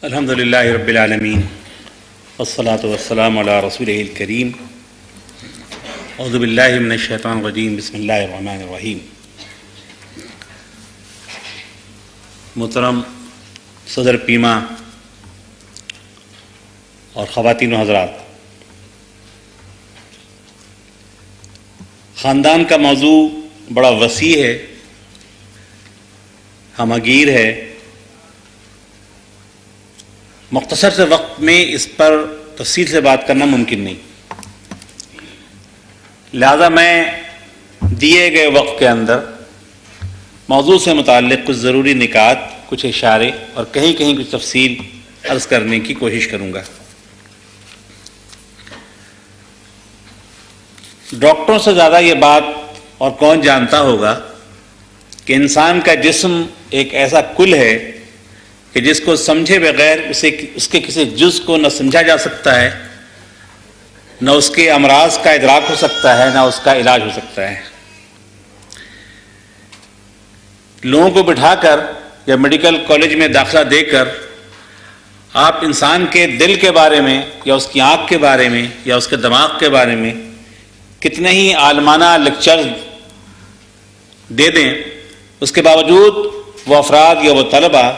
الحمد للہ رب العالمین والصلاة والسلام علی رسولہ الکریم اعوذ باللہ من الشیطان الرجیم بسم اللہ الرحمن الرحیم۔ محترم صدر پیما اور خواتین و حضرات، خاندان کا موضوع بڑا وسیع ہے، ہمہ گیر ہے۔ مختصر سے وقت میں اس پر تفصیل سے بات کرنا ممکن نہیں، لہذا میں دیے گئے وقت کے اندر موضوع سے متعلق کچھ ضروری نکات، کچھ اشارے اور کہیں کہیں کچھ تفصیل عرض کرنے کی کوشش کروں گا۔ ڈاکٹروں سے زیادہ یہ بات اور کون جانتا ہوگا کہ انسان کا جسم ایک ایسا کل ہے کہ جس کو سمجھے بغیر اس کے کسی جز کو نہ سمجھا جا سکتا ہے، نہ اس کے امراض کا ادراک ہو سکتا ہے، نہ اس کا علاج ہو سکتا ہے۔ لوگوں کو بٹھا کر یا میڈیکل کالج میں داخلہ دے کر آپ انسان کے دل کے بارے میں یا اس کی آنکھ کے بارے میں یا اس کے دماغ کے بارے میں کتنے ہی عالمانہ لیکچر دے دیں، اس کے باوجود وہ افراد یا وہ طلبہ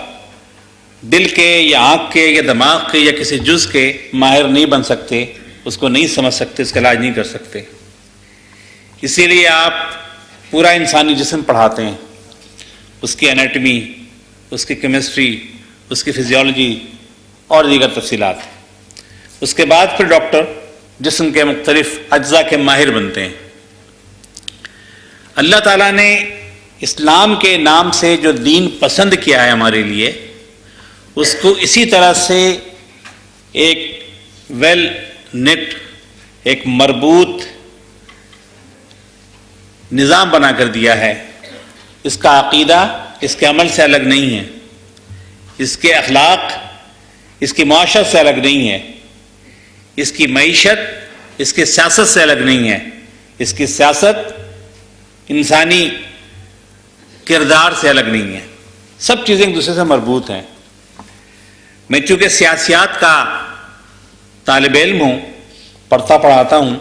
دل کے یا آنکھ کے یا دماغ کے یا کسی جز کے ماہر نہیں بن سکتے، اس کو نہیں سمجھ سکتے، اس کا علاج نہیں کر سکتے۔ اسی لیے آپ پورا انسانی جسم پڑھاتے ہیں، اس کی انیٹمی، اس کی کیمسٹری، اس کی فزیولوجی اور دیگر تفصیلات۔ اس کے بعد پھر ڈاکٹر جسم کے مختلف اجزاء کے ماہر بنتے ہیں۔ اللہ تعالیٰ نے اسلام کے نام سے جو دین پسند کیا ہے ہمارے لیے، اس کو اسی طرح سے ایک ویل نیٹ، ایک مربوط نظام بنا کر دیا ہے۔ اس کا عقیدہ اس کے عمل سے الگ نہیں ہے، اس کے اخلاق اس کی معاشرت سے الگ نہیں ہے، اس کی معیشت اس کی سیاست سے الگ نہیں ہے، اس کی سیاست انسانی کردار سے الگ نہیں ہے۔ سب چیزیں ایک دوسرے سے مربوط ہیں۔ میں چونکہ سیاسیات کا طالب علم ہوں، پڑھتا پڑھاتا ہوں،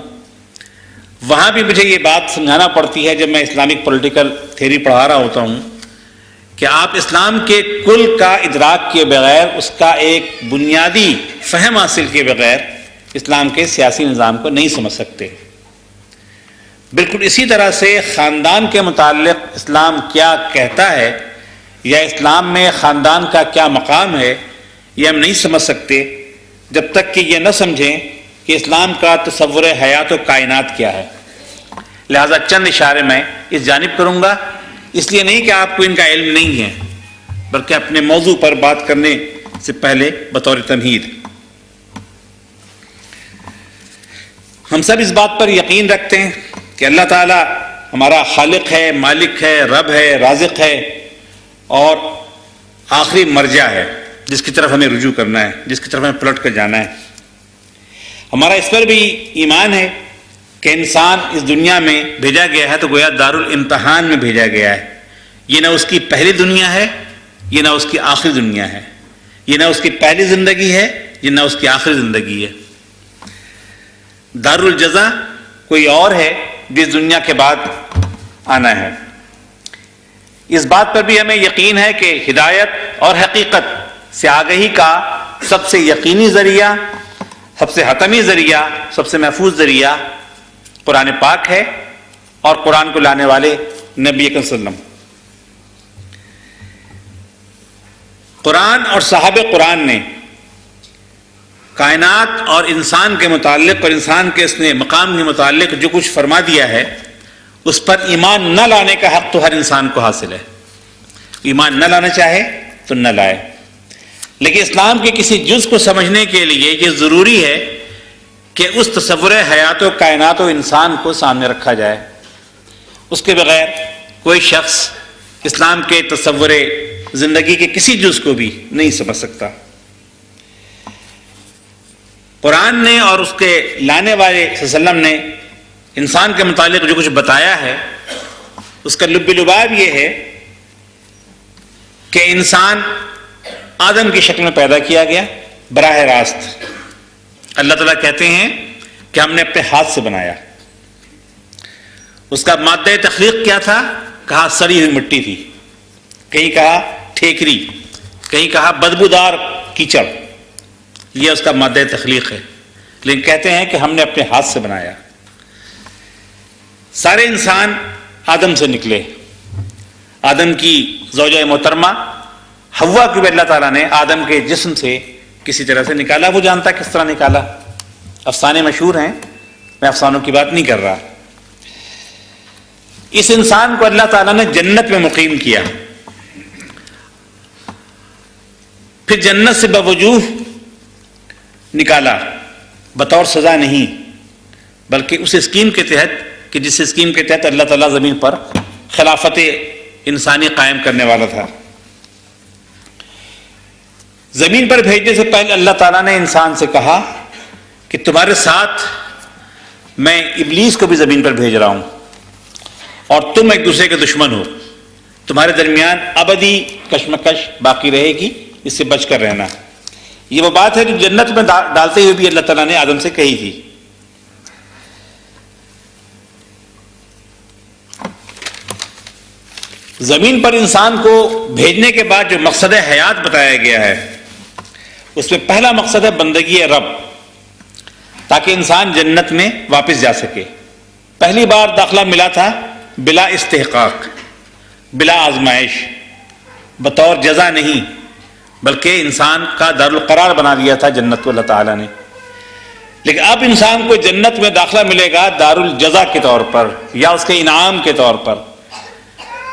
وہاں بھی مجھے یہ بات سمجھانا پڑتی ہے جب میں اسلامک پولیٹیکل تھیوری پڑھا رہا ہوتا ہوں کہ آپ اسلام کے کل کا ادراک کیے بغیر، اس کا ایک بنیادی فہم حاصل کیے بغیر اسلام کے سیاسی نظام کو نہیں سمجھ سکتے۔ بالکل اسی طرح سے خاندان کے متعلق اسلام کیا کہتا ہے یا اسلام میں خاندان کا کیا مقام ہے، یہ ہم نہیں سمجھ سکتے جب تک کہ یہ نہ سمجھیں کہ اسلام کا تصور حیات و کائنات کیا ہے۔ لہذا چند اشارے میں اس جانب کروں گا، اس لیے نہیں کہ آپ کو ان کا علم نہیں ہے، بلکہ اپنے موضوع پر بات کرنے سے پہلے بطور تمہید۔ ہم سب اس بات پر یقین رکھتے ہیں کہ اللہ تعالیٰ ہمارا خالق ہے، مالک ہے، رب ہے، رازق ہے اور آخری مرجع ہے، جس کی طرف ہمیں رجوع کرنا ہے، جس کی طرف ہمیں پلٹ کر جانا ہے۔ ہمارا اس پر بھی ایمان ہے کہ انسان اس دنیا میں بھیجا گیا ہے تو گویا دارالامتحان میں بھیجا گیا ہے۔ یہ نہ اس کی پہلی دنیا ہے، یہ نہ اس کی آخری دنیا ہے، یہ نہ اس کی پہلی زندگی ہے، یہ نہ اس کی آخری زندگی ہے۔ دارالجزا کوئی اور ہے جس دنیا کے بعد آنا ہے۔ اس بات پر بھی ہمیں یقین ہے کہ ہدایت اور حقیقت سے آگہی کا سب سے یقینی ذریعہ، سب سے حتمی ذریعہ، سب سے محفوظ ذریعہ قرآن پاک ہے اور قرآن کو لانے والے نبی اکرم صلی اللہ علیہ وسلم۔ قرآن اور صحابہ قرآن نے کائنات اور انسان کے متعلق اور انسان کے اس نے مقام کے متعلق جو کچھ فرما دیا ہے، اس پر ایمان نہ لانے کا حق تو ہر انسان کو حاصل ہے۔ ایمان نہ لانا چاہے تو نہ لائے، لیکن اسلام کے کسی جز کو سمجھنے کے لیے یہ ضروری ہے کہ اس تصور حیات و کائنات و انسان کو سامنے رکھا جائے۔ اس کے بغیر کوئی شخص اسلام کے تصور زندگی کے کسی جز کو بھی نہیں سمجھ سکتا۔ قرآن نے اور اس کے لانے والے صلی اللہ علیہ وسلم نے انسان کے متعلق جو کچھ بتایا ہے، اس کا لب لباب یہ ہے کہ انسان آدم کی شکل میں پیدا کیا گیا براہ راست. اللہ تعالیٰ کہتے ہیں کہ ہم نے اپنے ہاتھ سے بنایا. اس کا مادہ تخلیق کیا تھا؟ کہا سڑی ہوئی مٹی تھی، کہیں کہا ٹھیکری، کہیں کہا بدبودار کیچڑ. یہ اس کا مادہ تخلیق ہے، لیکن کہتے ہیں کہ ہم نے اپنے ہاتھ سے بنایا. سارے انسان آدم سے نکلے. آدم کی زوجہ محترمہ حوا کو بھی اللہ تعالیٰ نے آدم کے جسم سے کسی طرح سے نکالا. وہ جانتا کس طرح نکالا، افسانے مشہور ہیں، میں افسانوں کی بات نہیں کر رہا. اس انسان کو اللہ تعالیٰ نے جنت میں مقیم کیا، پھر جنت سے بوجوہ نکالا، بطور سزا نہیں بلکہ اس اسکیم کے تحت کہ جس اسکیم کے تحت اللہ تعالیٰ زمین پر خلافت انسانی قائم کرنے والا تھا. زمین پر بھیجنے سے پہلے اللہ تعالیٰ نے انسان سے کہا کہ تمہارے ساتھ میں ابلیس کو بھی زمین پر بھیج رہا ہوں اور تم ایک دوسرے کے دشمن ہو، تمہارے درمیان ابدی کشمکش باقی رہے گی، اس سے بچ کر رہنا. یہ وہ بات ہے جو جنت میں ڈالتے ہوئے بھی اللہ تعالیٰ نے آدم سے کہی تھی. زمین پر انسان کو بھیجنے کے بعد جو مقصد حیات بتایا گیا ہے، اس میں پہلا مقصد ہے بندگی رب، تاکہ انسان جنت میں واپس جا سکے. پہلی بار داخلہ ملا تھا بلا استحقاق، بلا آزمائش، بطور جزا نہیں بلکہ انسان کا دارالقرار بنا دیا تھا جنت کو اللہ تعالیٰ نے. لیکن اب انسان کو جنت میں داخلہ ملے گا دارالجزا کے طور پر یا اس کے انعام کے طور پر،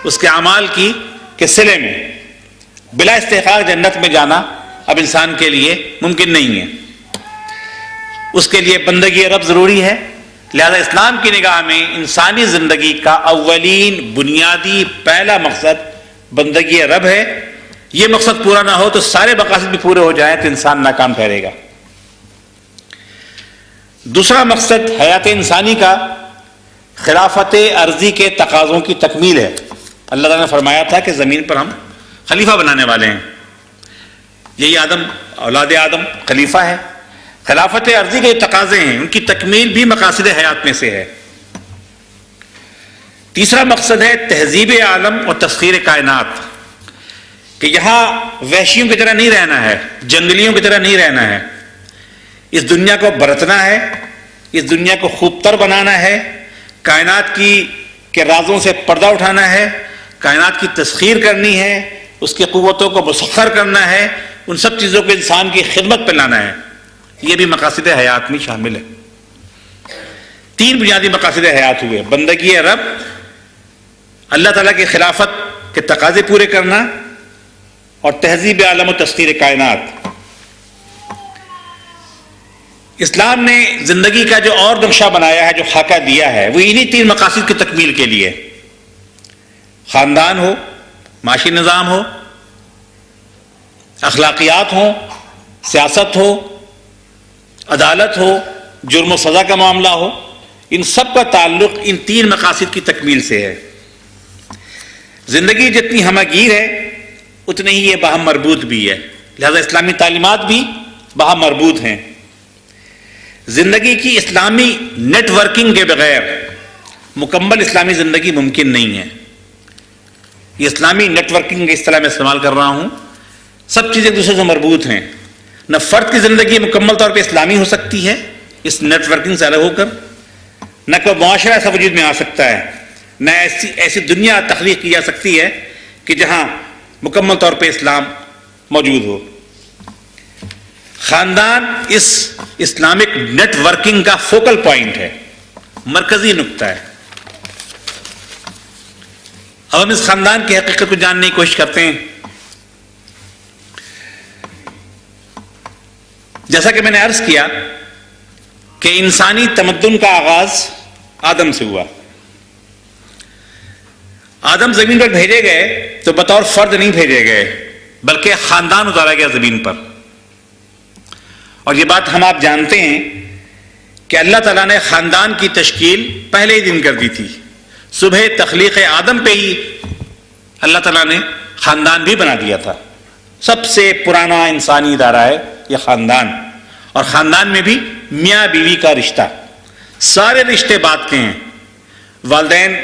اس کے اعمال کے صلے میں. بلا استحقاق جنت میں جانا اب انسان کے لیے ممکن نہیں ہے. اس کے لیے بندگی رب ضروری ہے. لہذا اسلام کی نگاہ میں انسانی زندگی کا اولین بنیادی پہلا مقصد بندگی رب ہے. یہ مقصد پورا نہ ہو تو سارے مقاصد بھی پورے ہو جائیں تو انسان ناکام ٹھہرے گا. دوسرا مقصد حیات انسانی کا خلافت ارضی کے تقاضوں کی تکمیل ہے. اللہ تعالیٰ نے فرمایا تھا کہ زمین پر ہم خلیفہ بنانے والے ہیں. یہی آدم، اولاد آدم خلیفہ ہے. خلافت ارضی کے تقاضے ہیں، ان کی تکمیل بھی مقاصد حیات میں سے ہے. تیسرا مقصد ہے تہذیب عالم اور تسخیر کائنات، کہ یہاں وحشیوں کی طرح نہیں رہنا ہے، جنگلیوں کی طرح نہیں رہنا ہے. اس دنیا کو برتنا ہے، اس دنیا کو خوب تر بنانا ہے، کائنات کے رازوں سے پردہ اٹھانا ہے، کائنات کی تسخیر کرنی ہے، اس کی قوتوں کو مسخر کرنا ہے، ان سب چیزوں کو انسان کی خدمت پہ لانا ہے. یہ بھی مقاصد حیات میں شامل ہے. 3 بنیادی مقاصد حیات ہوئے: بندگی رب، اللہ تعالیٰ کی خلافت کے تقاضے پورے کرنا، اور تہذیب عالم و تسخیر کائنات. اسلام نے زندگی کا جو اور نقشہ بنایا ہے، جو خاکہ دیا ہے، وہ انہی 3 مقاصد کی تکمیل کے لیے. خاندان ہو، معاشی نظام ہو، اخلاقیات ہوں، سیاست ہو، عدالت ہو، جرم و سزا کا معاملہ ہو، ان سب کا تعلق ان 3 مقاصد کی تکمیل سے ہے. زندگی جتنی ہمہ گیر ہے اتنی ہی یہ باہم مربوط بھی ہے. لہذا اسلامی تعلیمات بھی باہم مربوط ہیں. زندگی کی اسلامی نیٹ ورکنگ کے بغیر مکمل اسلامی زندگی ممکن نہیں ہے. یہ اسلامی نیٹ ورکنگ کے اصطلاح میں استعمال کر رہا ہوں. سب چیزیں ایک دوسرے سے مربوط ہیں. نہ فرد کی زندگی مکمل طور پہ اسلامی ہو سکتی ہے اس نیٹ ورکنگ سے الگ ہو کر، نہ کوئی معاشرہ ایسا وجود میں آ سکتا ہے، نہ ایسی دنیا تخلیق کی جا سکتی ہے کہ جہاں مکمل طور پہ اسلام موجود ہو. خاندان اس اسلامک نیٹ ورکنگ کا فوکل پوائنٹ ہے، مرکزی نقطہ ہے. اب ہم اس خاندان کی حقیقت کو جاننے کی کوشش کرتے ہیں. جیسا کہ میں نے عرض کیا کہ انسانی تمدن کا آغاز آدم سے ہوا. آدم زمین پر بھیجے گئے تو بطور فرد نہیں بھیجے گئے بلکہ خاندان اتارا گیا زمین پر. اور یہ بات ہم آپ جانتے ہیں کہ اللہ تعالیٰ نے خاندان کی تشکیل پہلے ہی دن کر دی تھی. صبح تخلیق آدم پہ ہی اللہ تعالیٰ نے خاندان بھی بنا دیا تھا. سب سے پرانا انسانی ادارہ ہے یہ خاندان، اور خاندان میں بھی میاں بیوی کا رشتہ، سارے رشتے بعد کے ہیں، والدین،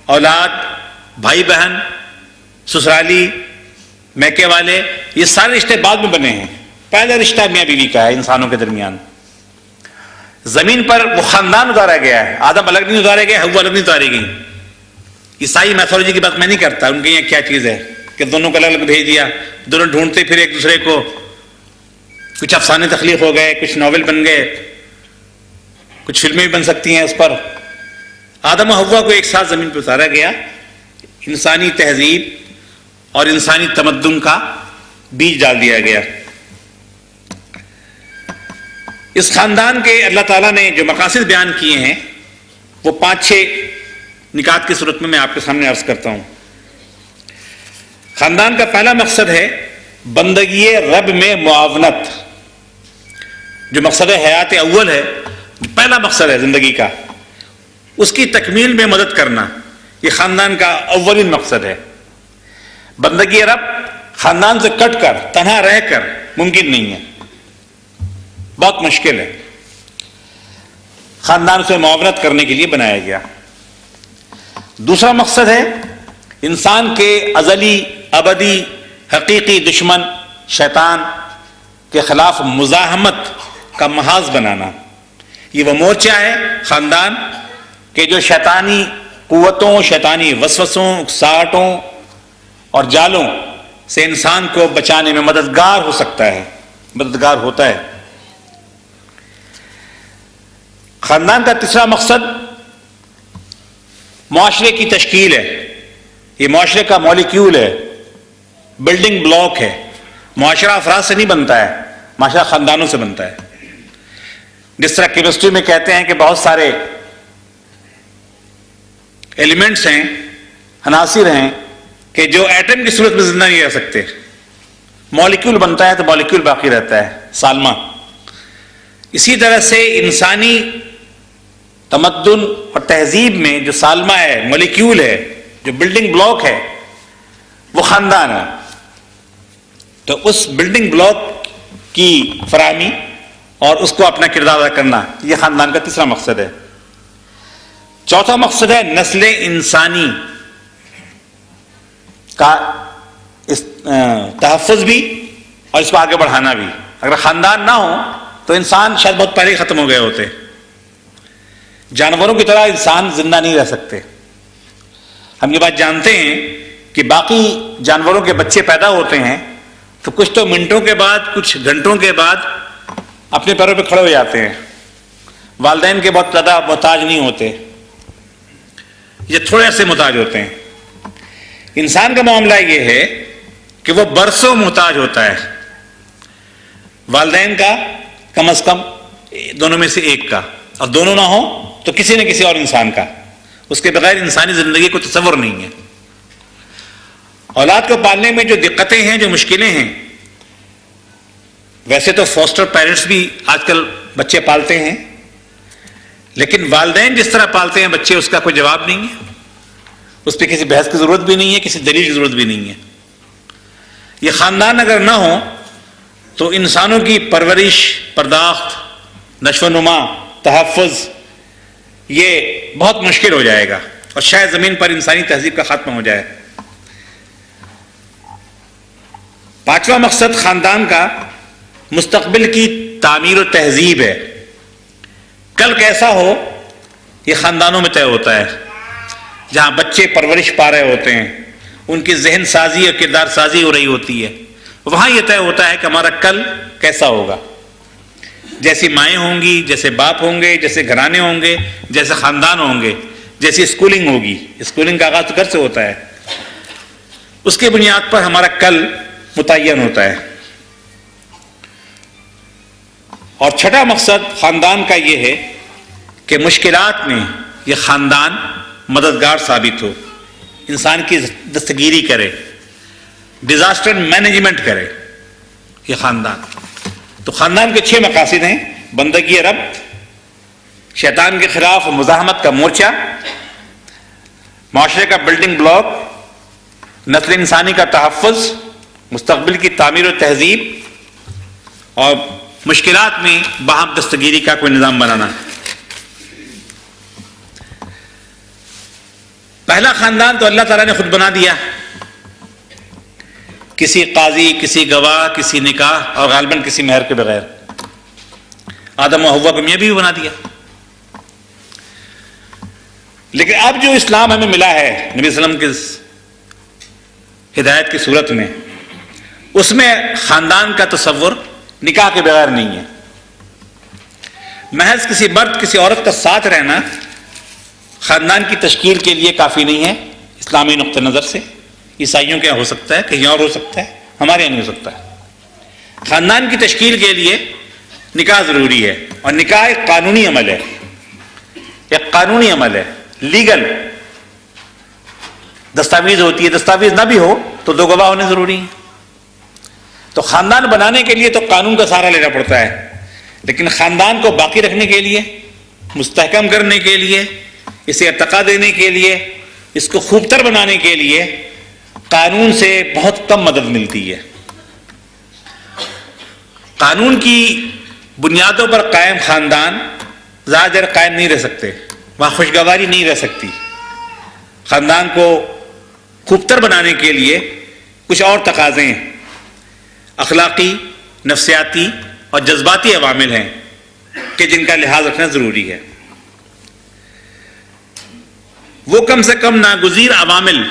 اولاد، بھائی بہن، سسرالی، میکے والے، یہ سارے رشتے بعد میں بنے ہیں، پہلا رشتہ میاں بیوی کا ہے انسانوں کے درمیان۔ زمین پر وہ خاندان اتارا گیا ہے، آدم الگ نہیں اتارے گئے، حوا الگ نہیں اتاری گئی۔ عیسائی میتھولوجی کی بات میں نہیں کرتا، ان کے یہاں کیا چیز ہے کہ دونوں کو الگ الگ بھیج دیا، دونوں ڈھونڈتے پھر ایک دوسرے کو، کچھ افسانے تخلیق ہو گئے، کچھ ناول بن گئے، کچھ فلمیں بھی بن سکتی ہیں اس پر۔ آدم و حوا کو ایک ساتھ زمین پہ اتارا گیا، انسانی تہذیب اور انسانی تمدن کا بیج ڈال دیا گیا۔ اس خاندان کے اللہ تعالیٰ نے جو مقاصد بیان کیے ہیں وہ 5-6 نکات کی صورت میں آپ کے سامنے عرض کرتا ہوں۔ خاندان کا پہلا مقصد ہے بندگی رب میں معاونت، جو مقصد حیات اول ہے، پہلا مقصد ہے زندگی کا، اس کی تکمیل میں مدد کرنا، یہ خاندان کا اولین مقصد ہے۔ بندگی رب خاندان سے کٹ کر تنہا رہ کر ممکن نہیں ہے، بہت مشکل ہے، خاندان سے معاونت کرنے کے لیے بنایا گیا۔ دوسرا مقصد ہے انسان کے ازلی، ابدی، حقیقی دشمن شیطان کے خلاف مزاحمت کا محاذ بنانا۔ یہ وہ مورچہ ہے خاندان کہ جو شیطانی قوتوں، شیطانی وسوسوں، اکساہٹوں اور جالوں سے انسان کو بچانے میں مددگار ہو سکتا ہے، مددگار ہوتا ہے۔ خاندان کا تیسرا مقصد معاشرے کی تشکیل ہے، یہ معاشرے کا مالیکیول ہے، بلڈنگ بلاک ہے۔ معاشرہ افراد سے نہیں بنتا ہے، معاشرہ خاندانوں سے بنتا ہے۔ جس طرح کیمسٹری میں کہتے ہیں کہ بہت سارے ایلیمنٹس ہیں، عناصر ہیں کہ جو ایٹم کی صورت میں زندہ نہیں رہ سکتے، مالیکیول بنتا ہے تو مالیکیول باقی رہتا ہے، سالمہ۔ اسی طرح سے انسانی تمدن اور تہذیب میں جو سالمہ ہے، مالیکیول ہے، جو بلڈنگ بلاک ہے، وہ خاندان ہے۔ تو اس بلڈنگ بلاک کی فراہمی اور اس کو اپنا کردار ادا کرنا، یہ خاندان کا تیسرا مقصد ہے۔ چوتھا مقصد ہے نسل انسانی کا تحفظ بھی اور اس کو آگے بڑھانا بھی۔ اگر خاندان نہ ہو تو انسان شاید بہت پہلے ہی ختم ہو گئے ہوتے۔ جانوروں کی طرح انسان زندہ نہیں رہ سکتے۔ ہم یہ بات جانتے ہیں کہ باقی جانوروں کے بچے پیدا ہوتے ہیں تو کچھ تو منٹوں کے بعد، کچھ گھنٹوں کے بعد اپنے پیروں پہ کھڑے ہو جاتے ہیں، والدین کے بہت زیادہ محتاج نہیں ہوتے، یہ تھوڑے سے محتاج ہوتے ہیں۔ انسان کا معاملہ یہ ہے کہ وہ برسوں محتاج ہوتا ہے، والدین کا کم از کم دونوں میں سے ایک کا، اور دونوں نہ ہو تو کسی نہ کسی اور انسان کا۔ اس کے بغیر انسانی زندگی کو تصور نہیں ہے۔ اولاد کو پالنے میں جو دقتیں ہیں، جو مشکلیں ہیں، ویسے تو فوسٹر پیرنٹس بھی آج کل بچے پالتے ہیں، لیکن والدین جس طرح پالتے ہیں بچے، اس کا کوئی جواب نہیں ہے، اس پہ کسی بحث کی ضرورت بھی نہیں ہے، کسی دلیل کی ضرورت بھی نہیں ہے۔ یہ خاندان اگر نہ ہو تو انسانوں کی پرورش، پرداخت، نشو و نما، تحفظ، یہ بہت مشکل ہو جائے گا، اور شاید زمین پر انسانی تہذیب کا خاتمہ ہو جائے۔ پانچواں مقصد خاندان کا مستقبل کی تعمیر و تہذیب ہے۔ کل کیسا ہو یہ خاندانوں میں طے ہوتا ہے۔ جہاں بچے پرورش پا رہے ہوتے ہیں، ان کی ذہن سازی اور کردار سازی ہو رہی ہوتی ہے، وہاں یہ طے ہوتا ہے کہ ہمارا کل کیسا ہوگا۔ جیسی مائیں ہوں گی، جیسے باپ ہوں گے، جیسے گھرانے ہوں گے، جیسے خاندان ہوں گے، جیسی اسکولنگ ہوگی، اسکولنگ کا آغاز تو گھر سے ہوتا ہے، اس کی بنیاد پر ہمارا کل متعین ہوتا ہے۔ اور چھٹا مقصد خاندان کا یہ ہے کہ مشکلات میں یہ خاندان مددگار ثابت ہو، انسان کی دستگیری کرے، ڈیزاسٹر مینجمنٹ کرے یہ خاندان۔ تو خاندان کے 6 مقاصد ہیں: بندگی رب، شیطان کے خلاف مزاحمت کا مورچہ، معاشرے کا بلڈنگ بلاک، نسل انسانی کا تحفظ مستقبل کی تعمیر و تہذیب اور مشکلات میں باہم دستگیری کا کوئی نظام بنانا. پہلا خاندان تو اللہ تعالیٰ نے خود بنا دیا، کسی قاضی، کسی گواہ، کسی نکاح اور غالباً کسی مہر کے بغیر. آدم و حوا کو میاں بھی بنا دیا. لیکن اب جو اسلام ہمیں ملا ہے نبی صلی اللہ علیہ وسلم کی ہدایت کی صورت میں، اس میں خاندان کا تصور نکاح کے بغیر نہیں ہے. محض کسی مرد کسی عورت کا ساتھ رہنا خاندان کی تشکیل کے لیے کافی نہیں ہے. اسلامی نقطہ نظر سے عیسائیوں کے یہاں ہو سکتا ہے، کہیں اور ہو سکتا ہے، ہمارے یہاں نہیں ہو سکتا ہے. خاندان کی تشکیل کے لیے نکاح ضروری ہے، اور نکاح ایک قانونی عمل ہے، ایک قانونی عمل ہے، لیگل دستاویز ہوتی ہے. دستاویز نہ بھی ہو تو دو گواہ ہونے ضروری ہیں. تو خاندان بنانے کے لیے تو قانون کا سہارا لینا پڑتا ہے، لیکن خاندان کو باقی رکھنے کے لیے، مستحکم کرنے کے لیے، اسے ارتقا دینے کے لیے، اس کو خوبتر بنانے کے لیے قانون سے بہت کم مدد ملتی ہے. قانون کی بنیادوں پر قائم خاندان زیادہ دیر قائم نہیں رہ سکتے، وہاں خوشگواری نہیں رہ سکتی. خاندان کو خوبتر بنانے کے لیے کچھ اور تقاضے ہیں، اخلاقی، نفسیاتی اور جذباتی عوامل ہیں کہ جن کا لحاظ رکھنا ضروری ہے. وہ کم سے کم ناگزیر عوامل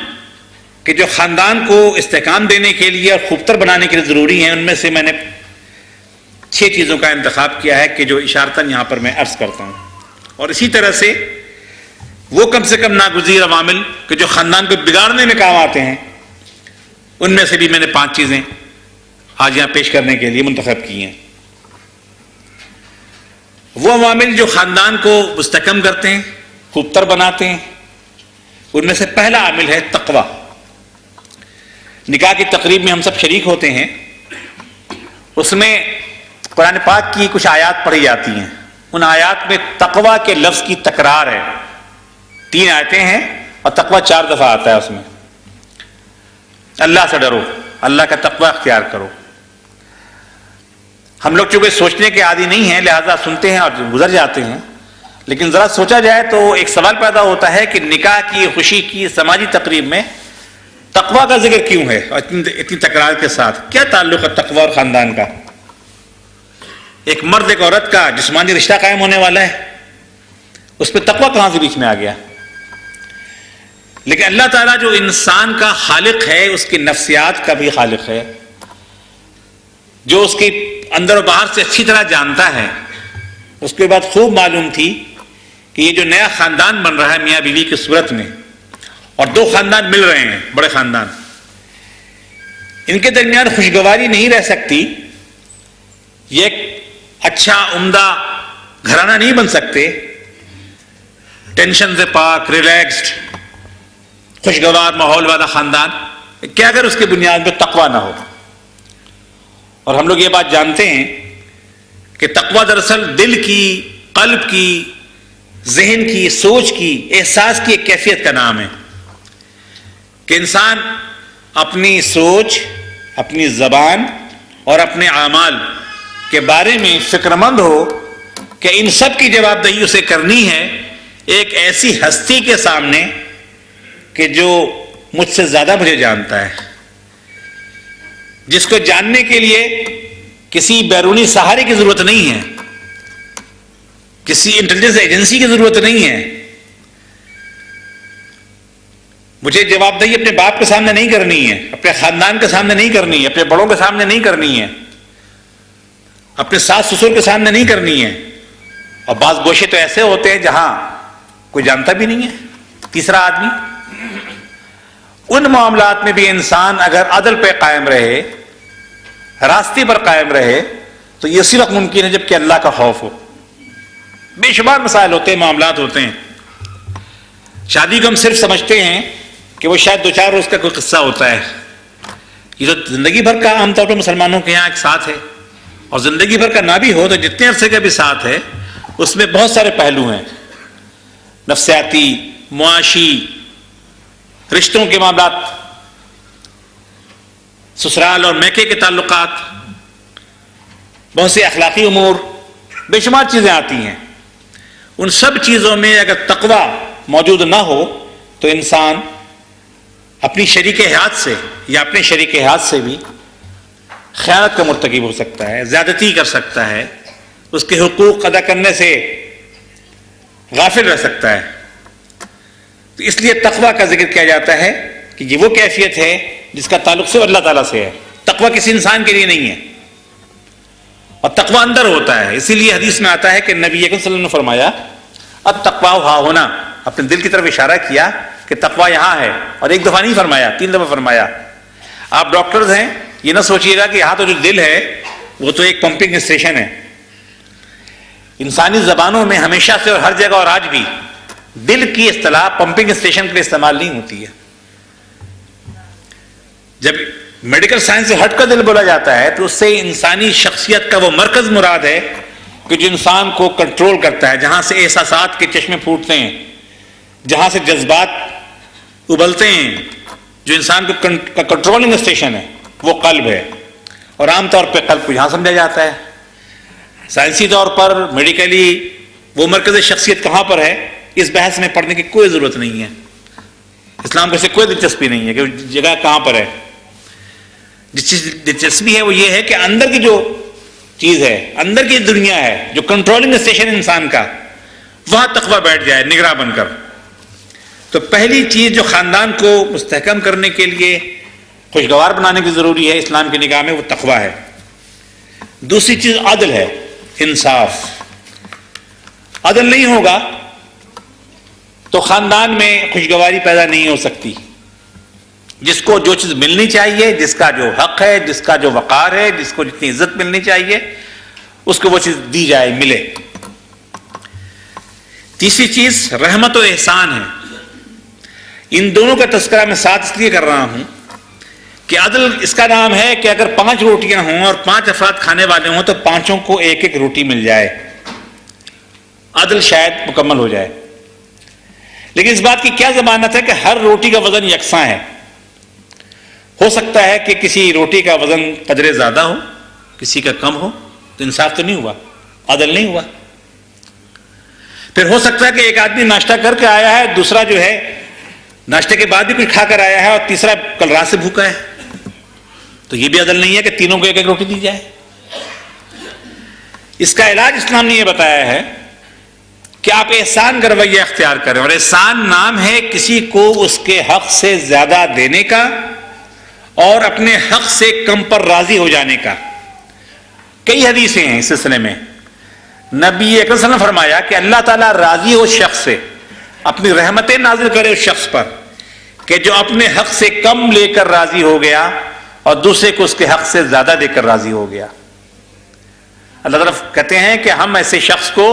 کہ جو خاندان کو استحکام دینے کے لیے اور خوبتر بنانے کے لیے ضروری ہیں، ان میں سے میں نے 6 چیزوں کا انتخاب کیا ہے کہ جو اشارتاً یہاں پر میں عرض کرتا ہوں. اور اسی طرح سے وہ کم سے کم ناگزیر عوامل کہ جو خاندان کو بگاڑنے میں کام آتے ہیں، ان میں سے بھی میں نے 5 چیزیں آج یہاں پیش کرنے کے لیے منتخب کی ہیں. وہ عوامل جو خاندان کو مستحکم کرتے ہیں، خوبتر بناتے ہیں، ان میں سے پہلا عامل ہے تقویٰ. نکاح کی تقریب میں ہم سب شریک ہوتے ہیں، اس میں قرآن پاک کی کچھ آیات پڑھی جاتی ہیں. ان آیات میں تقویٰ کے لفظ کی تکرار ہے. 3 آیتیں ہیں اور تقویٰ 4 دفعہ آتا ہے. اس میں اللہ سے ڈرو، اللہ کا تقویٰ اختیار کرو. ہم لوگ چونکہ سوچنے کے عادی نہیں ہیں، لہذا سنتے ہیں اور گزر جاتے ہیں، لیکن ذرا سوچا جائے تو ایک سوال پیدا ہوتا ہے کہ نکاح کی خوشی کی سماجی تقریب میں تقویٰ کا ذکر کیوں ہے اور اتنی تکرار کے ساتھ؟ کیا تعلق ہے تقویٰ اور خاندان کا؟ ایک مرد ایک عورت کا جسمانی رشتہ قائم ہونے والا ہے، اس پہ تقویٰ کہاں سے بیچ میں آ گیا؟ لیکن اللہ تعالیٰ جو انسان کا خالق ہے، اس کی نفسیات کا بھی خالق ہے، جو اس کی اندر و باہر سے اچھی طرح جانتا ہے. اس کے بعد خوب معلوم تھی کہ یہ جو نیا خاندان بن رہا ہے میاں بیوی کی صورت میں، اور 2 خاندان مل رہے ہیں، بڑے خاندان، ان کے درمیان خوشگواری نہیں رہ سکتی. یہ ایک اچھا عمدہ گھرانہ نہیں بن سکتے، ٹینشن سے پاک، ریلیکسڈ، خوشگوار ماحول والا خاندان، کیا اگر اس کی بنیاد میں تقویٰ نہ ہو. اور ہم لوگ یہ بات جانتے ہیں کہ تقویٰ دراصل دل کی، قلب کی، ذہن کی، سوچ کی، احساس کی ایک کیفیت کا نام ہے کہ انسان اپنی سوچ، اپنی زبان اور اپنے اعمال کے بارے میں فکر مند ہو کہ ان سب کی جواب دہی اسے کرنی ہے ایک ایسی ہستی کے سامنے کہ جو مجھ سے زیادہ مجھے جانتا ہے، جس کو جاننے کے لیے کسی بیرونی سہارے کی ضرورت نہیں ہے، کسی انٹیلیجنس ایجنسی کی ضرورت نہیں ہے. مجھے جواب دہی اپنے باپ کے سامنے نہیں کرنی ہے، اپنے خاندان کے سامنے نہیں کرنی ہے، اپنے بڑوں کے سامنے نہیں کرنی ہے، اپنے ساس سسر کے سامنے نہیں کرنی ہے. اور بعض گوشے تو ایسے ہوتے ہیں جہاں کوئی جانتا بھی نہیں ہے، تیسرا آدمی. ان معاملات میں بھی انسان اگر عدل پہ قائم رہے، راستے پر قائم رہے، تو یہ اسی وقت ممکن ہے جبکہ اللہ کا خوف ہو. بے شمار مسائل ہوتے ہیں، معاملات ہوتے ہیں. شادی کو ہم صرف سمجھتے ہیں کہ وہ شاید 2-4 روز کا کوئی قصہ ہوتا ہے. یہ تو زندگی بھر کا عام طور پر مسلمانوں کے یہاں ایک ساتھ ہے، اور زندگی بھر کا نہ بھی ہو تو جتنے عرصے کا بھی ساتھ ہے، اس میں بہت سارے پہلو ہیں، نفسیاتی، معاشی، رشتوں کے معاملات، سسرال اور میکے کے تعلقات، بہت سے اخلاقی امور، بے شمار چیزیں آتی ہیں. ان سب چیزوں میں اگر تقویٰ موجود نہ ہو تو انسان اپنی شریک حیات سے یا اپنے شریک حیات سے بھی خیانت کا مرتکب ہو سکتا ہے، زیادتی کر سکتا ہے، اس کے حقوق ادا کرنے سے غافل رہ سکتا ہے. تو اس لیے تقویٰ کا ذکر کیا جاتا ہے کہ یہ وہ کیفیت ہے جس کا تعلق صرف اللہ تعالیٰ سے ہے. تقویٰ کسی انسان کے لیے نہیں ہے، اور تقویٰ اندر ہوتا ہے. اسی لیے حدیث میں آتا ہے کہ نبی اکرم صلی اللہ علیہ وسلم نے فرمایا التقویٰ ہا ہونا، اپنے دل کی طرف اشارہ کیا کہ تقویٰ یہاں ہے، اور ایک دفعہ نہیں فرمایا، 3 دفعہ فرمایا. آپ ڈاکٹرز ہیں، یہ نہ سوچیے گا کہ یہاں تو جو دل ہے وہ تو ایک پمپنگ اسٹیشن ہے. انسانی زبانوں میں ہمیشہ سے اور ہر جگہ اور آج بھی دل کی اصطلاح پمپنگ اسٹیشن کے لیے استعمال نہیں ہوتی ہے. جب میڈیکل سائنس سے ہٹ کر دل بولا جاتا ہے تو اس سے انسانی شخصیت کا وہ مرکز مراد ہے کہ جو انسان کو کنٹرول کرتا ہے، جہاں سے احساسات کے چشمے پھوٹتے ہیں، جہاں سے جذبات ابلتے ہیں، جو انسان کو کنٹرولنگ اسٹیشن ہے وہ قلب ہے. اور عام طور پہ قلب کو یہاں سمجھا جاتا ہے. سائنسی طور پر میڈیکلی وہ مرکز شخصیت کہاں پر ہے، اس بحث میں پڑھنے کی کوئی ضرورت نہیں ہے. اسلام کو اسے کوئی دلچسپی نہیں ہے کہ جگہ کہاں پر ہے. جس چیز دلچسپی ہے وہ یہ ہے کہ اندر کی جو چیز ہے، اندر کی دنیا ہے، جو کنٹرولنگ اسٹیشن انسان کا، وہاں تقویٰ بیٹھ جائے نگراں بن کر. تو پہلی چیز جو خاندان کو مستحکم کرنے کے لیے، خوشگوار بنانے کی ضروری ہے اسلام کی نگاہ میں، وہ تقویٰ ہے. دوسری چیز عدل ہے، انصاف. عدل نہیں ہوگا تو خاندان میں خوشگواری پیدا نہیں ہو سکتی. جس کو جو چیز ملنی چاہیے، جس کا جو حق ہے، جس کا جو وقار ہے، جس کو جتنی عزت ملنی چاہیے، اس کو وہ چیز دی جائے، ملے. تیسری چیز رحمت و احسان ہے. ان دونوں کا تذکرہ میں ساتھ اس لیے کر رہا ہوں کہ عدل اس کا نام ہے کہ اگر 5 روٹیاں ہوں اور 5 افراد کھانے والے ہوں تو 5 کو ایک ایک روٹی مل جائے، عدل شاید مکمل ہو جائے. لیکن اس بات کی کیا ضمانت ہے کہ ہر روٹی کا وزن یکساں ہے؟ ہو سکتا ہے کہ کسی روٹی کا وزن قدرے زیادہ ہو، کسی کا کم ہو، تو انصاف تو نہیں ہوا، عدل نہیں ہوا. پھر ہو سکتا ہے کہ ایک آدمی ناشتہ کر کے آیا ہے، دوسرا جو ہے ناشتے کے بعد بھی کچھ کھا کر آیا ہے، اور تیسرا کل رات سے بھوکا ہے. تو یہ بھی عدل نہیں ہے کہ تینوں کو ایک ایک روٹی دی جائے. اس کا علاج اسلام نے یہ بتایا ہے کہ آپ احسان کا رویہ اختیار کریں. اور احسان نام ہے کسی کو اس کے حق سے زیادہ دینے کا اور اپنے حق سے کم پر راضی ہو جانے کا. کئی حدیثیں ہیں اس سلسلے میں. نبی اکرم صلی اللہ علیہ وسلم نے فرمایا کہ اللہ تعالیٰ راضی ہو شخص سے، اپنی رحمتیں نازل کرے اس شخص پر کہ جو اپنے حق سے کم لے کر راضی ہو گیا اور دوسرے کو اس کے حق سے زیادہ دے کر راضی ہو گیا. اللہ تعالیٰ کہتے ہیں کہ ہم ایسے شخص کو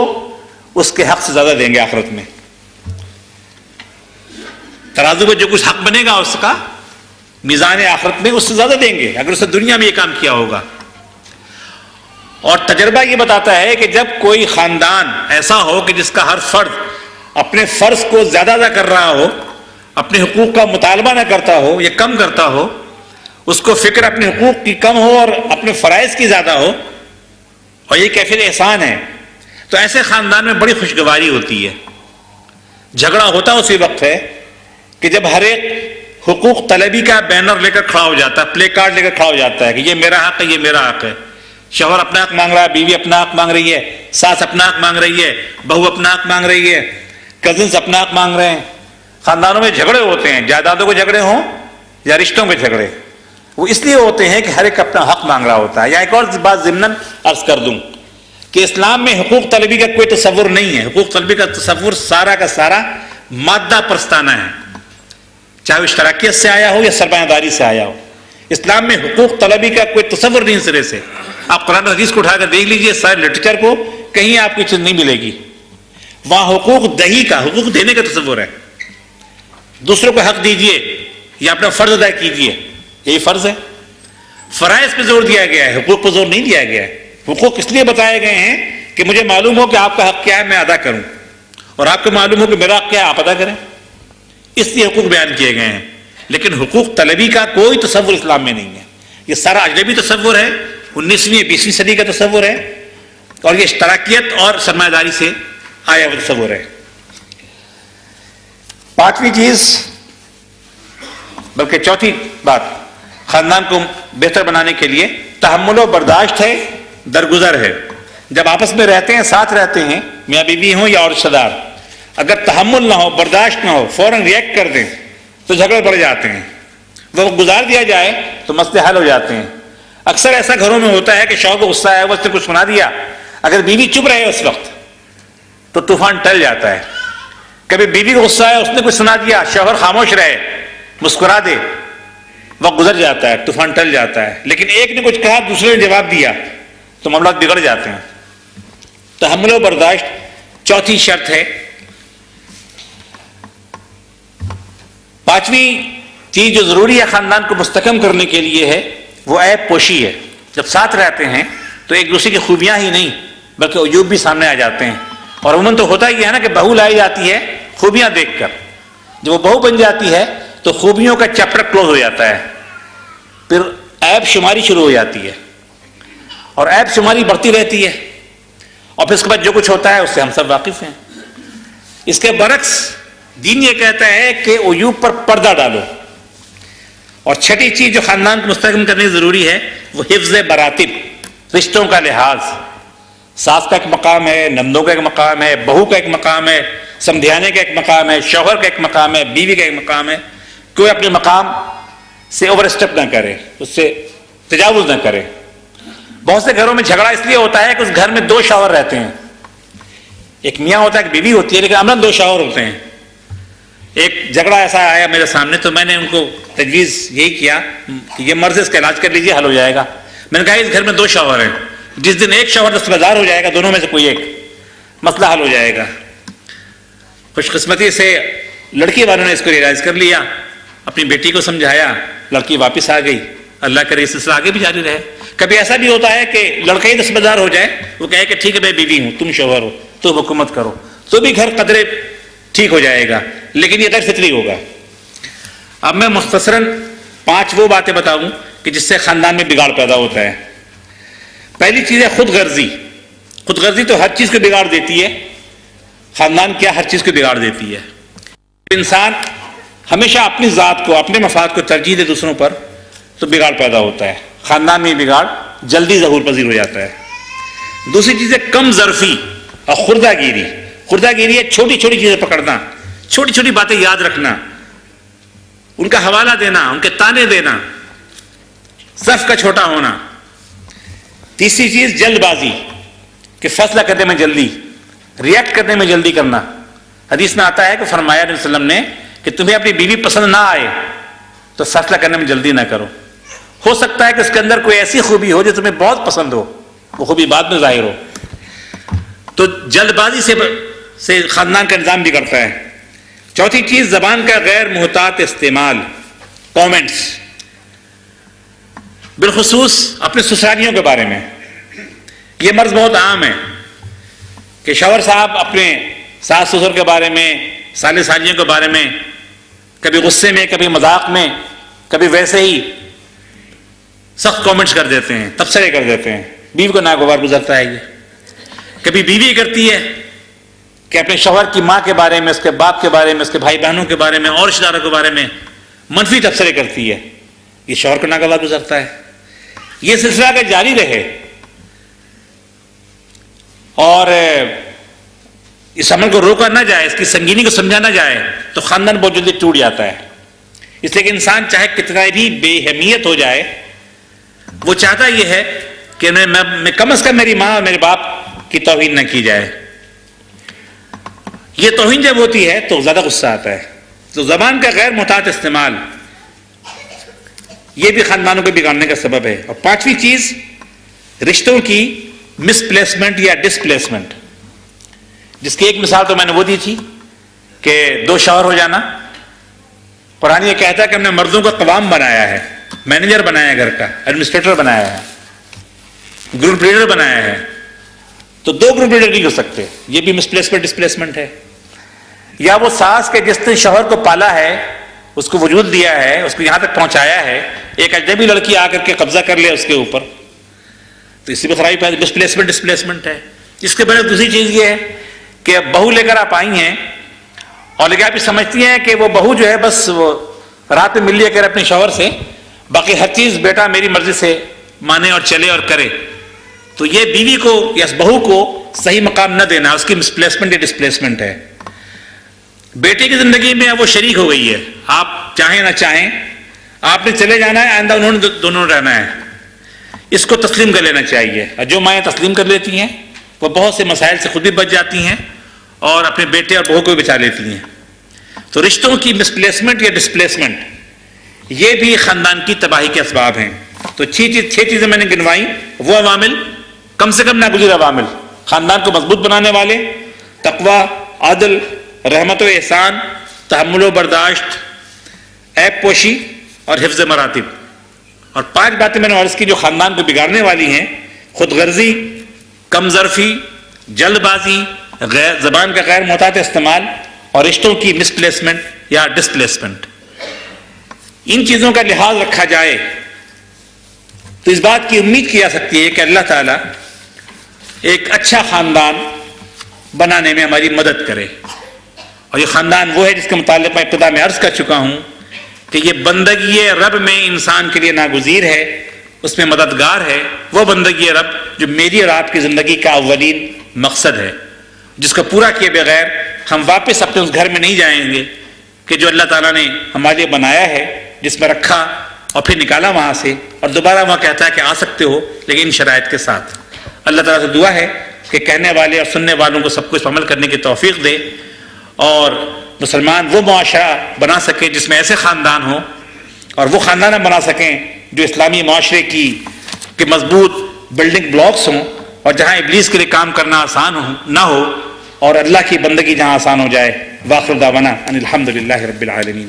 اس کے حق سے زیادہ دیں گے آخرت میں. ترازو میں جو کچھ حق بنے گا اس کا، میزان آخرت میں اس سے زیادہ دیں گے اگر اس نے دنیا میں یہ کام کیا ہوگا. اور تجربہ یہ بتاتا ہے کہ جب کوئی خاندان ایسا ہو کہ جس کا ہر فرد اپنے فرض کو زیادہ ادا کر رہا ہو، اپنے حقوق کا مطالبہ نہ کرتا ہو یا کم کرتا ہو، اس کو فکر اپنے حقوق کی کم ہو اور اپنے فرائض کی زیادہ ہو، اور یہ کیفیت احسان ہے، تو ایسے خاندان میں بڑی خوشگواری ہوتی ہے. جھگڑا ہوتا اسی وقت ہے کہ جب ہر ایک حقوق طلبی کا بینر لے کر کھڑا ہو جاتا ہے، پلے کارڈ لے کر کھڑا ہو جاتا ہے کہ یہ میرا حق ہے، یہ میرا حق ہے. شوہر اپنا حق مانگ رہا ہے، بیوی اپنا حق مانگ رہی ہے، ساس اپنا حق مانگ رہی ہے، بہو اپنا حق مانگ رہی ہے، کزنس اپنا حق مانگ رہے ہیں. خاندانوں میں جھگڑے ہوتے ہیں، جائیدادوں کے جھگڑے ہوں یا رشتوں کے جھگڑے، وہ اس لیے ہوتے ہیں کہ ہر ایک اپنا حق مانگ رہا ہوتا ہے. یا ایک اور بات ضمناً عرض کر دوں کہ اسلام میں حقوق طلبی کا کوئی تصور نہیں ہے. حقوق طلبی کا تصور سارا کا سارا مادہ پرستانہ ہے، چاہے وہ اشتراکیت سے آیا ہو یا سرمایہ داری سے آیا ہو. اسلام میں حقوق طلبی کا کوئی تصور نہیں سرے سے. آپ قرآن حدیث کو اٹھا کر دیکھ لیجئے، سارے لٹریچر کو، کہیں آپ کی چیز نہیں ملے گی. وہاں حقوق دہی کا، حقوق دینے کا تصور ہے. دوسروں کو حق دیجئے یا اپنا فرض ادا کیجئے، یہی فرض ہے. فرائض پہ زور دیا گیا ہے، حقوق پہ زور نہیں دیا گیا ہے. حقوق اس لیے بتائے گئے ہیں کہ مجھے معلوم ہو کہ آپ کا حق کیا ہے، میں ادا کروں، اور آپ کو معلوم ہو کہ میرا حق کیا ہے، آپ ادا کریں. اس لیے حقوق بیان کیے گئے ہیں. لیکن حقوق طلبی کا کوئی تصور اسلام میں نہیں ہے. یہ سارا اجنبی تصور ہے، 19ویں 20ویں صدی کا تصور ہے، اور یہ اشتراکیت اور سرمایہ داری سے آیا ہوا تصور ہے۔ پانچویں چیز، بلکہ چوتھی بات خاندان کو بہتر بنانے کے لیے تحمل و برداشت ہے، درگزر ہے۔ جب آپس میں رہتے ہیں، ساتھ رہتے ہیں، میاں بیوی ہوں یا اور رشتہ دار، اگر تحمل نہ ہو، برداشت نہ ہو، فوراً ریئیکٹ کر دیں تو جھگڑے بڑھ جاتے ہیں۔ وہ گزار دیا جائے تو مسئلے حل ہو جاتے ہیں۔ اکثر ایسا گھروں میں ہوتا ہے کہ شوہر کو غصہ ہے، وہ اس نے کچھ سنا دیا، اگر بیوی چپ رہے اس وقت تو طوفان ٹل جاتا ہے۔ کبھی بیوی کو غصہ ہے، اس نے کچھ سنا دیا، شوہر خاموش رہے، مسکرا دے، وقت گزر جاتا ہے، طوفان ٹل جاتا ہے۔ لیکن ایک نے کچھ کہا، دوسرے نے جواب دیا تو معاملات بگڑ جاتے ہیں۔ تحمل و برداشت چوتھی شرط ہے۔ پانچویں چیز جو ضروری ہے خاندان کو مستحکم کرنے کے لیے ہے، وہ عیب پوشی ہے۔ جب ساتھ رہتے ہیں تو ایک دوسرے کی خوبیاں ہی نہیں بلکہ عیوب بھی سامنے آ جاتے ہیں، اور عموماً تو ہوتا ہی ہے نا کہ بہو لائی جاتی ہے خوبیاں دیکھ کر، جب وہ بہو بن جاتی ہے تو خوبیوں کا چیپٹر کلوز ہو جاتا ہے، پھر عیب شماری شروع ہو جاتی ہے، اور عیب شماری بڑھتی رہتی ہے، اور پھر اس کے بعد جو کچھ ہوتا ہے اس سے ہم سب واقف ہیں۔ اس کے برعکس دین یہ کہتا ہے کہ عیوب پر پردہ ڈالو۔ اور چھٹی چیز جو خاندان کو مستحکم کرنے ضروری ہے وہ حفظ مراتب، رشتوں کا لحاظ۔ ساس کا ایک مقام ہے، نندوں کا ایک مقام ہے، بہو کا ایک مقام ہے، سمدھیانے کا ایک مقام ہے، شوہر کا ایک مقام ہے، بیوی کا ایک مقام ہے۔ کوئی اپنے مقام سے اوور اسٹیپ نہ کرے، اس سے تجاوز نہ کرے۔ بہت سے گھروں میں جھگڑا اس لیے ہوتا ہے کہ اس گھر میں دو شوہر رہتے ہیں، ایک میاں ہوتا ہے، ایک بیوی ہوتی ہے، لیکن عملاً دو شوہر ہوتے ہیں۔ ایک جھگڑا ایسا آیا میرے سامنے تو میں نے ان کو تجویز یہی کیا کہ یہ مرض اس کا علاج کر لیجیے، حل ہو جائے گا۔ میں نے کہا اس گھر میں دو شوہر ہیں، جس دن ایک شوہر دستبردار ہو جائے گا، دونوں میں سے کوئی ایک، مسئلہ حل ہو جائے گا۔ خوش قسمتی سے لڑکی والوں نے اس کو ریلائز کر لیا، اپنی بیٹی کو سمجھایا، لڑکی واپس آ گئی۔ اللہ کرے اس سلسلہ آگے بھی جاری رہے۔ کبھی ایسا بھی ہوتا ہے کہ لڑکا ہی دستبردار ہو جائے، وہ کہے کہ ٹھیک ہے میں بیوی ہوں، تم شوہر ہو، تم حکومت کرو، تو بھی گھر قدرے ٹھیک ہو جائے گا، لیکن یہ غیر فطری ہوگا۔ اب میں مختصراً 5 وہ باتیں بتاؤں کہ جس سے خاندان میں بگاڑ پیدا ہوتا ہے۔ پہلی چیز ہے خود غرضی۔ خود غرضی تو ہر چیز کو بگاڑ دیتی ہے، خاندان کیا ہر چیز کو بگاڑ دیتی ہے۔ انسان ہمیشہ اپنی ذات کو، اپنے مفاد کو ترجیح دے دوسروں پر تو بگاڑ پیدا ہوتا ہے، خاندان میں بگاڑ جلدی ظہور پذیر ہو جاتا ہے۔ دوسری چیز ہے کم ظرفی اور خردہ گیری۔ خردہ گیری ہے چھوٹی چھوٹی چیزیں پکڑنا، چھوٹی چھوٹی باتیں یاد رکھنا، ان کا حوالہ دینا، ان کے تانے دینا، صف کا چھوٹا ہونا۔ تیسری چیز جلد بازی، کہ فیصلہ کرنے میں جلدی، ریئیکٹ کرنے میں جلدی کرنا۔ حدیث میں آتا ہے کہ فرمایا نبی صلی اللہ علیہ وسلم نے کہ تمہیں اپنی بیوی پسند نہ آئے تو فیصلہ کرنے میں جلدی نہ کرو۔ ہو سکتا ہے کہ اس کے اندر کوئی ایسی خوبی ہو جو تمہیں بہت پسند ہو، وہ خوبی بعد میں ظاہر ہو۔ تو جلد بازی سے خاندان کا نظام بگڑتا ہے۔ چوتھی چیز زبان کا غیر محتاط استعمال، کامنٹس، بالخصوص اپنے سسرالیوں کے بارے میں۔ یہ مرض بہت عام ہے کہ شوہر صاحب اپنے ساس سسر کے بارے میں، سالے سالیوں کے بارے میں کبھی غصے میں، کبھی مذاق میں، کبھی ویسے ہی سخت کامنٹس کر دیتے ہیں، تبصرے کر دیتے ہیں۔ بیوی کو ناگوار گزرتا ہے یہ۔ کبھی بیوی کرتی ہے کہ اپنے شوہر کی ماں کے بارے میں، اس کے باپ کے بارے میں، اس کے بھائی بہنوں کے بارے میں اور رشتہ داروں کے بارے میں منفی تبصرے کرتی ہے، یہ شوہر کو ناگوار گزرتا ہے۔ یہ سلسلہ اگر جاری رہے اور اس عمل کو روکا نہ جائے، اس کی سنگینی کو سمجھا نہ جائے تو خاندان بہت جلدی ٹوٹ جاتا ہے۔ اس لیے کہ انسان چاہے کتنا بھی بے اہمیت ہو جائے، وہ چاہتا یہ ہے کہ میں کم از کم میری ماں اور میرے باپ کی توہین نہ کی جائے۔ یہ توہین جب ہوتی ہے تو زیادہ غصہ آتا ہے۔ تو زبان کا غیر محتاط استعمال یہ بھی خاندانوں کو بگاڑنے کا سبب ہے۔ اور پانچویں چیز رشتوں کی مس پلیسمنٹ یا ڈسپلیسمنٹ، جس کی ایک مثال تو میں نے وہ دی تھی کہ 2 شوہر ہو جانا۔ قرآن یہ کہتا ہے کہ ہم نے مردوں کو قوام بنایا ہے، مینیجر بنایا ہے، گھر کا ایڈمنسٹریٹر بنایا ہے، گروپ لیڈر بنایا ہے، تو 2 گروپ لیڈر نہیں ہو سکتے۔ یہ بھی مس پلیسمنٹ ڈسپلیسمنٹ ہے۔ یا وہ ساس کے جس نے شوہر کو پالا ہے اس کو وجود دیا ہے، اس کو یہاں تک پہنچایا ہے، ایک اجنبی لڑکی آ کر کے قبضہ کر لے اس کے اوپر، تو اسی میں خرابی پیدا، ڈسپلیسمنٹ ہے۔ اس کے بعد دوسری چیز یہ ہے کہ اب بہو لے کر آپ آئی ہیں اور لیکن آپ یہ سمجھتی ہیں کہ وہ بہو جو ہے بس وہ رات میں مل لیا کر اپنے شوہر سے، باقی ہر چیز بیٹا میری مرضی سے مانے اور چلے اور کرے، تو یہ بیوی کو یا اس بہو کو صحیح مقام نہ دینا، اس کی مسپلیسمنٹ یا ڈسپلیسمنٹ ہے۔ بیٹے کی زندگی میں وہ شریک ہو گئی ہے، آپ چاہیں نہ چاہیں آپ نے چلے جانا ہے، آئندہ انہوں نے دونوں رہنا ہے، اس کو تسلیم کر لینا چاہیے۔ اور جو مائیں تسلیم کر لیتی ہیں وہ بہت سے مسائل سے خود بھی بچ جاتی ہیں اور اپنے بیٹے اور بہو کو بھی بچا لیتی ہیں۔ تو رشتوں کی مسپلیسمنٹ یا ڈسپلیسمنٹ یہ بھی خاندان کی تباہی کے اسباب ہیں۔ تو چھ چیزیں میں نے گنوائی، وہ عوامل کم سے کم ناگزیر عوامل خاندان کو مضبوط بنانے والے: تقوی، عدل، رحمت و احسان، تحمل و برداشت، عیب پوشی اور حفظ مراتب۔ اور 5 باتیں میں نے عرض کی جو خاندان کو بگاڑنے والی ہیں: خود غرضی، کم ظرفی، جلد بازی، زبان کا غیر محتاط استعمال اور رشتوں کی مسپلیسمنٹ یا ڈسپلیسمنٹ۔ ان چیزوں کا لحاظ رکھا جائے تو اس بات کی امید کی جا سکتی ہے کہ اللہ تعالیٰ ایک اچھا خاندان بنانے میں ہماری مدد کرے۔ اور یہ خاندان وہ ہے جس کے متعلق میں ابتدا میں عرض کر چکا ہوں کہ یہ بندگی رب میں انسان کے لیے ناگزیر ہے، اس میں مددگار ہے، وہ بندگی رب جو میری اور آپ کی زندگی کا اولین مقصد ہے، جس کو پورا کیے بغیر ہم واپس اپنے اس گھر میں نہیں جائیں گے کہ جو اللہ تعالیٰ نے ہمارے لیے بنایا ہے، جس میں رکھا اور پھر نکالا وہاں سے، اور دوبارہ وہاں کہتا ہے کہ آ سکتے ہو لیکن ان شرائط کے ساتھ۔ اللہ تعالیٰ سے دعا ہے کہ کہنے والے اور سننے والوں کو سب کچھ عمل کرنے کی توفیق دے، اور مسلمان وہ معاشرہ بنا سکے جس میں ایسے خاندان ہوں، اور وہ خاندان بنا سکیں جو اسلامی معاشرے کے مضبوط بلڈنگ بلاکس ہوں، اور جہاں ابلیس کے لیے کام کرنا آسان نہ ہو اور اللہ کی بندگی جہاں آسان ہو جائے۔ وآخر دعوانا ان الحمد للہ رب العالمین۔